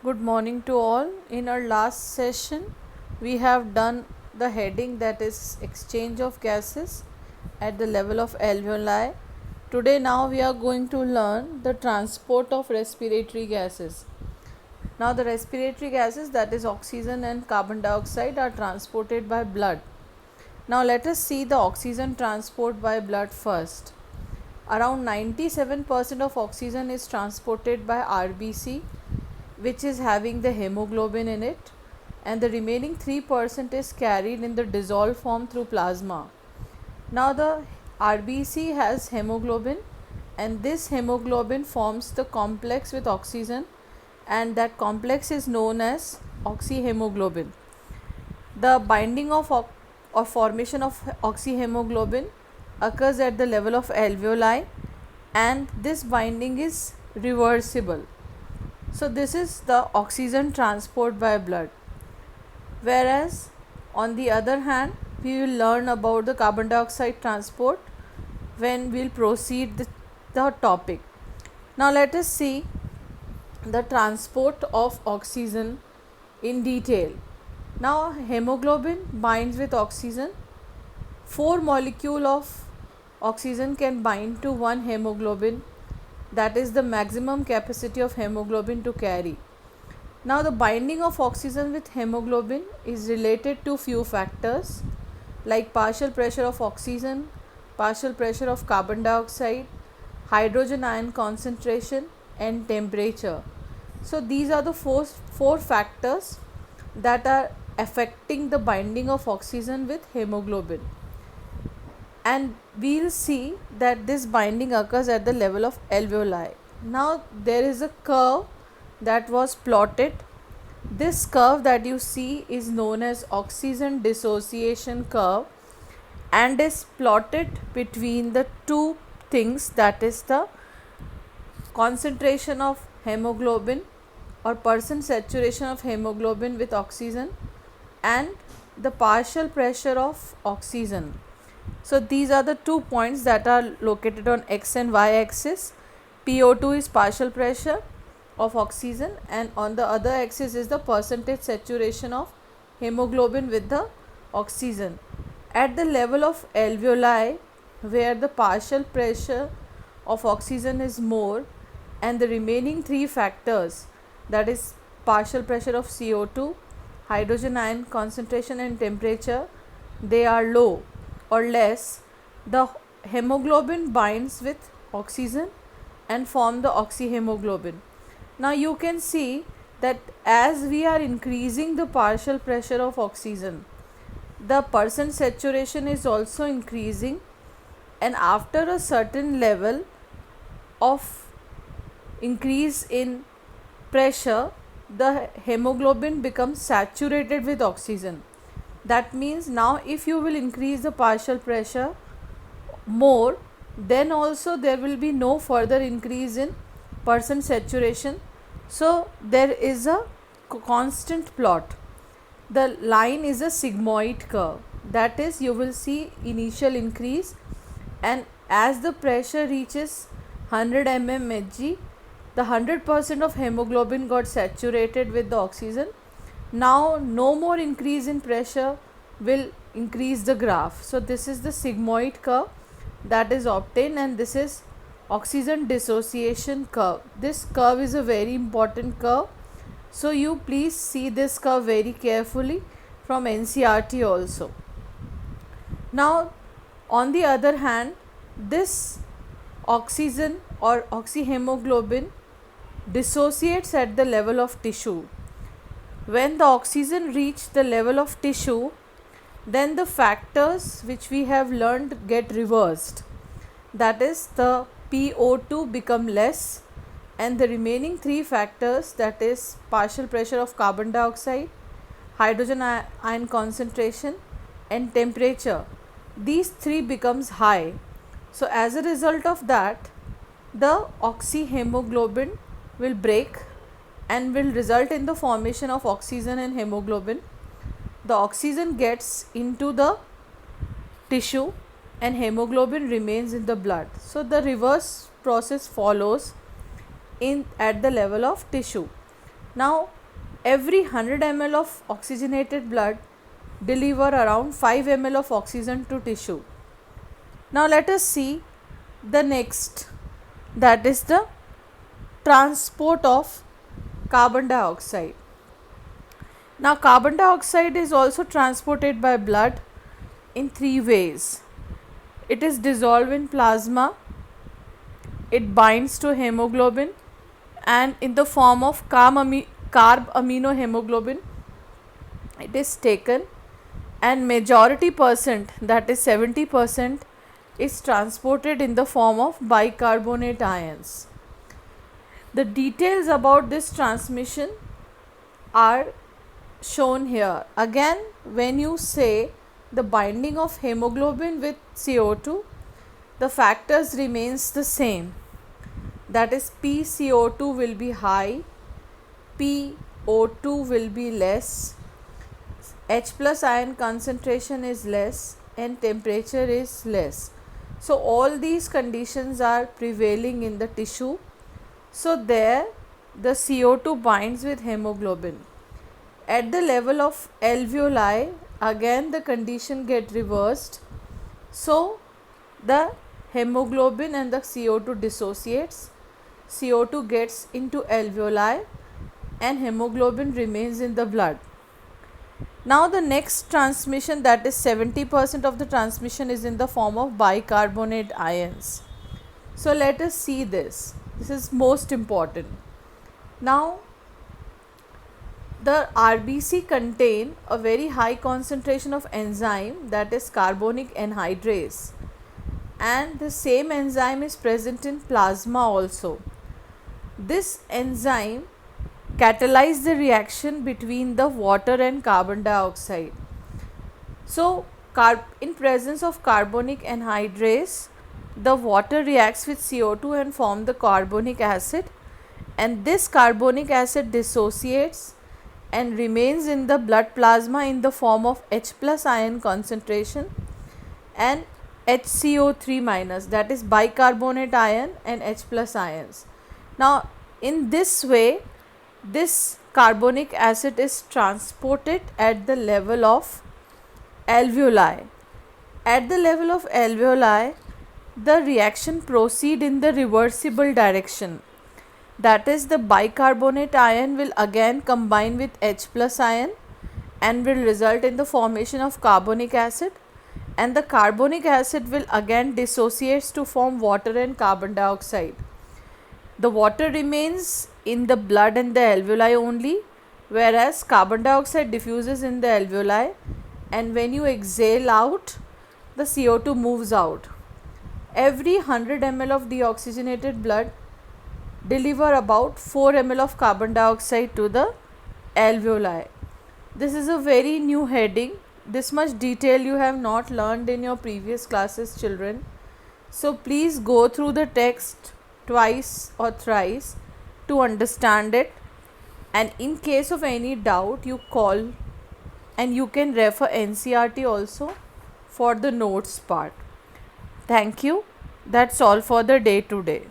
Good morning to all. In our last session, we have done the heading that is exchange of gases at the level of alveoli. Today now we are going to learn the transport of respiratory gases. Now the respiratory gases, that is oxygen and carbon dioxide, are transported by blood. Now let us see the oxygen transport by blood first. Around 97% of oxygen is transported by RBC, which is having the hemoglobin in it, and the remaining 3% is carried in the dissolved form through plasma. Now the RBC has hemoglobin, and this hemoglobin forms the complex with oxygen, and that complex is known as oxyhemoglobin. The binding of or formation of oxyhemoglobin occurs at the level of alveoli, and this binding is reversible. So this is the oxygen transport by blood. Whereas on the other hand, we will learn about the carbon dioxide transport when we will proceed the topic. Now let us see the transport of oxygen in detail. Now hemoglobin binds with oxygen. 4 molecules of oxygen can bind to one hemoglobin, that is the maximum capacity of hemoglobin to carry. Now the binding of oxygen with hemoglobin is related to few factors like partial pressure of oxygen, partial pressure of carbon dioxide, hydrogen ion concentration and temperature. So these are the four factors that are affecting the binding of oxygen with hemoglobin, and we will see that this binding occurs at the level of alveoli. Now there is a curve that was plotted. This curve that you see is known as oxygen dissociation curve and is plotted between the two things, that is the concentration of hemoglobin or percent saturation of hemoglobin with oxygen and the partial pressure of oxygen. So these are the 2 points that are located on x and y axis. PO2 is partial pressure of oxygen, and on the other axis is the percentage saturation of hemoglobin with the oxygen. At the level of alveoli, where the partial pressure of oxygen is more and the remaining 3 factors, that is partial pressure of CO2, hydrogen ion concentration and temperature, they are low or less, the hemoglobin binds with oxygen and form the oxyhemoglobin. Now you can see that as we are increasing the partial pressure of oxygen, the percent saturation is also increasing, and after a certain level of increase in pressure, the hemoglobin becomes saturated with oxygen. That means now if you will increase the partial pressure more, then also there will be no further increase in percent saturation. So there is a constant plot. The line is a sigmoid curve, that is you will see initial increase, and as the pressure reaches 100 mmHg, the 100% of hemoglobin got saturated with the oxygen. Now no more increase in pressure will increase the graph. So this is the sigmoid curve that is obtained, and this is oxygen dissociation curve. This curve is a very important curve, so you please see this curve very carefully from NCERT also. Now on the other hand, this oxygen or oxyhemoglobin dissociates at the level of tissue. When the oxygen reach the level of tissue, then the factors which we have learned get reversed. That is, the PO2 become less, and the remaining 3 factors, that is partial pressure of carbon dioxide, hydrogen ion concentration and temperature, these 3 becomes high. So as a result of that, the oxyhemoglobin will break and will result in the formation of oxygen and hemoglobin. The oxygen gets into the tissue and hemoglobin remains in the blood. So the reverse process follows at the level of tissue. Now every 100 ml of oxygenated blood deliver around 5 ml of oxygen to tissue. Now let us see the next, that is the transport of carbon dioxide. Now carbon dioxide is also transported by blood in three ways. It is dissolved in plasma, it binds to hemoglobin, and in the form of carb aminohemoglobin it is taken, and majority percent, that is 70%, is transported in the form of bicarbonate ions. The details about this transmission are shown here. Again, when you say the binding of hemoglobin with CO2, the factors remains the same, that is PCO2 will be high, PO2 will be less, H plus ion concentration is less, and temperature is less. So all these conditions are prevailing in the tissue. So there the CO2 binds with hemoglobin. At the level of alveoli, again the condition get reversed. So the hemoglobin and the CO2 dissociates, CO2 gets into alveoli, and hemoglobin remains in the blood. Now the next transmission, that is 70% of the transmission, is in the form of bicarbonate ions. So let us see this. This is most important. Now the RBC contain a very high concentration of enzyme, that is carbonic anhydrase, and the same enzyme is present in plasma also. This enzyme catalyze the reaction between the water and carbon dioxide. So in presence of carbonic anhydrase, the water reacts with CO2 and form the carbonic acid, and this carbonic acid dissociates and remains in the blood plasma in the form of H plus ion concentration and HCO3 minus, that is bicarbonate ion and H plus ions. Now in this way, this carbonic acid is transported at the level of alveoli. At the level of alveoli, the reaction proceed in the reversible direction, that is the bicarbonate ion will again combine with H plus ion and will result in the formation of carbonic acid, and the carbonic acid will again dissociates to form water and carbon dioxide. The water remains in the blood and the alveoli only, whereas carbon dioxide diffuses in the alveoli, and when you exhale out, the CO2 moves out. Every 100 ml of deoxygenated blood deliver about 4 ml of carbon dioxide to the alveoli. This is a very new heading. This much detail you have not learned in your previous classes, children. So please go through the text twice or thrice to understand it, and in case of any doubt you call, and you can refer NCERT also for the notes part. Thank you. That's all for the day today.